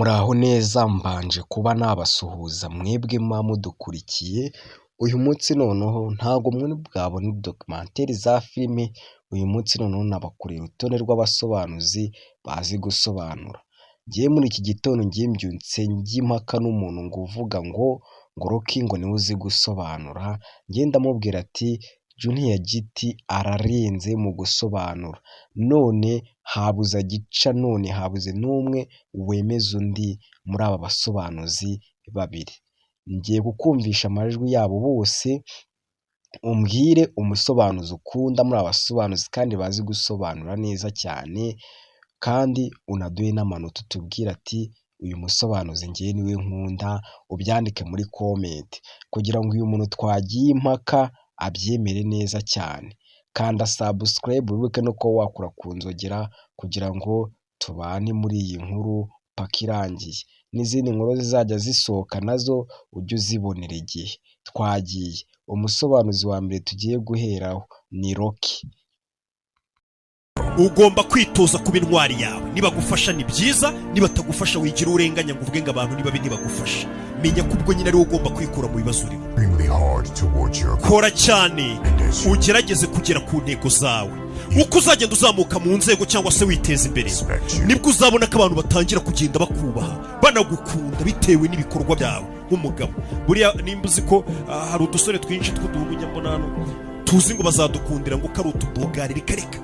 Muraho neza mbanje kuba nabasuhuza mwebwe muba mudukurikiye, uyu munsi noneho ntabwo muri bwabone documentary za filime, uyu munsi noneho nabakoreye urutonde rw'abasobanuzi bazi gusobanura. Njyewe muri iki gitondo ngiye mbyutse njya impaka n'umuntu ngo uvuga ngo Rocky ngo niwe uzi gusobanura, njye ndamubwira ati Junior GT ararenze mu gusobanura, none habuze gica, none habuze n'umwe wemeza undi muri aba basobanuzi babiri. Ngiye kukumvisha amajwi yabo bose, umbwire umusobanuzi ukunda muri aba basobanuzi kandi bazi gusobanura neza cyane, kandi unaduhe n'amanota utubwire ati uyu musobanuzi ngewe niwe nkunda, ubyandike muri comment kugira ngo uyu muntu twagiye impaka abyemere neza cyane. Kanda subscribe wibuke no kuba wakora ku nzogera kugira ngo tubane muri iyi nkuru paka irangiye, n'izindi nkuru zizajya zisohoka nazo ujye uzibonera igihe. Twagiye. Umusobanuzi wa mbere tugiye guheraho ni Rocky. Ugomba kwitoza kuba intwari yawe, nibagufasha ni byiza, nibatagufasha wigira urenganya ngo uvuge ngo abantu nibabi ntibagufasha. Menya ko ubwo nyine ari wowe ugomba kwikura mu bibazo urimo. Kora cyane ugerageze kugera ku ntego zawe. Uko uzagenda uzamuka mu nzego cyangwa se witeza imbere, nibwo uzabona ko abantu batangira kugenda bakubaha banagukunda bitewe n'ibikorwa byawe nk'umugabo. Buriya nimba uzi ko hari udusore twinshi tw'uduhunyambonano tuzi ngo bazadukundira ngo kari utubogari reka.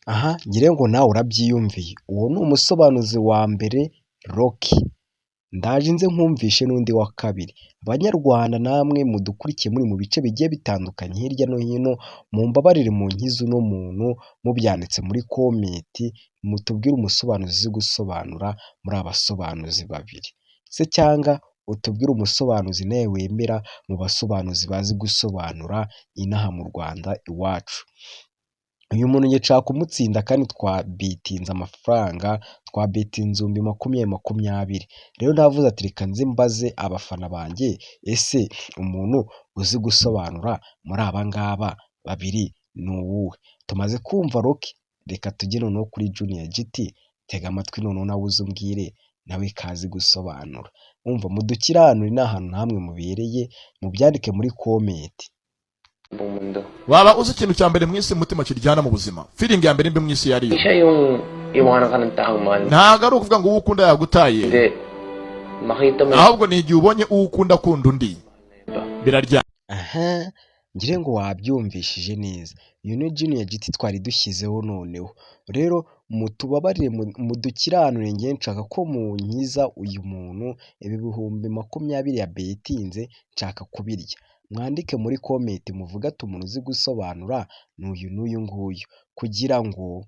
Aha ngire ngo nawe urabyiyumviye, uwo ni umusobanuzi wa mbere Rocky. Ndaje nze nkumvishe n'undi wa kabiri. Abanyarwanda namwe mudukurikiye muri mu bice bigiye bitandukanye hirya no hino, mumbabarire mu nkizo no muntu mubyanditse muri comment, mutubwire umusobanuzi uzi gusobanura muri abasobanuzi babiri, se cyangwa utubwire umusobanuzi nawe wemera mu basobanuzi bazi gusobanura inaha mu Rwanda iwacu. Uyu muntu nshaka kumutsinda kandi twabitinze amafaranga, twabitinze 20,020. Rero navuze ati reka nze mbaze abafana banjye, ese umuntu uzi gusobanura muri aba ngaba babiri ni uwuhe? Tumaze kumva Rocky, reka tujye noneho kuri Junior GT. Tega amatwi noneho nawe uzumbwire nawe kazi gusobanura. Umva mudukiranure n'ahantu namwe mubereye, mubyandike muri comment. Waba uzi ikintu cya mbere mwisi mutima kiryana mu buzima? Feeling ya mbere mbi mwisi yariyo. Siya yung iwanan ka ng taong mahal. Ntago ari ukuvuga ngo uwo ukunda yagutaye. Hindi. Makita mo. Ahubwo ni igihe ubonye uwo ukunda akunda undi. Biraryana. Aha, ngire ngo wabyumvishije neza. Uyu ni Junior GT twari dushyizeho noneho. Rero mutubabarire mudukiranure, ngiye nshaka ko munkiza uyu muntu 20,020 ya betinze nshaka kubirya. Mwandike muri comment muvuga ati umuntu uzi gusobanura n'uyu n'uyu nguyu, kugira ngo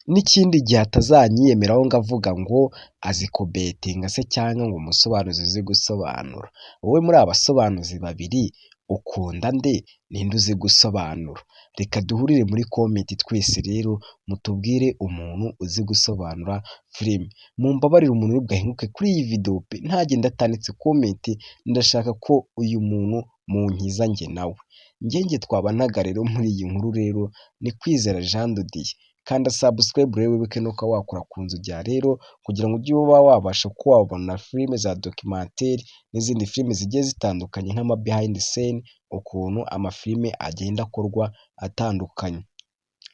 n'ikindi gihe atazanyiyemeraho ngavuga ngo azi kubetinga se cyangwa ngo umusobanuzi uzi gusobanura. Wowe muri abasobanuzi babiri ukunda nde, ninde uzi gusobanura? Reka duhurire muri comment twese rero mutubwire umuntu uzi gusobanura filime. Mumbabarire umuntu ubwahinguke kuri iyi video pe, ntagenda atanditse comment. Ndashaka ko uyu muntu munkiza njye nawe. Njye twabanaga rero muri iyi nkuru rero ni Kwizera Jean de Dieu. Kanda subscribe rero wibuke no kuba wakora ku nzogera rero kugira ngo ujye uba wabasha kuba wabona filime za documentary n'izindi filime zigiye zitandukanye nk'ama behind scene, ukuntu amafilime agenda akorwa atandukanye.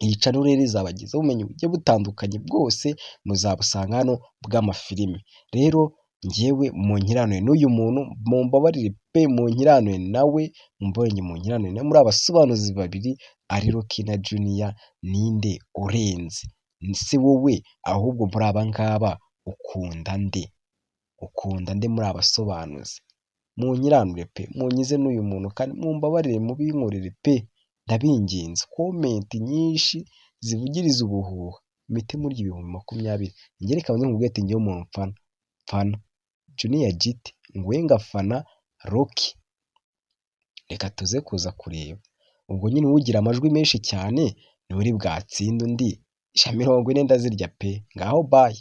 Iyi channel rero izabagiza ubumenyi bugiye butandukanye bwose muzabusanga hano bw'amafilime. Rero njyewe munkiranure n'uyu muntu, mumbabarire pe munkiranure nawe, mumbabarire munkiranure na muri abasobanuzi babiri ari Rocky na Junior, ninde urenze? Se wowe ahubwo muri aba ngaba ukunda nde? Ukunda nde muri abasobanuzi? Munkiranure pe, munkize n'uyu muntu kandi mumbabarire mubinkorere pe, ndabinginze. Comment nyinshi zivugiriza ubuhuha mite muri 20,020. Njye reka nze nkubwire ati ngiye umuntu mfana Junior GT, ngwe ngafana Rocky. Reka tuze kuza kureba ubwo nyine ugira amajwi menshi cyane ni uri bwatsinda undi. 40 ndazirya pe, ngaho bye.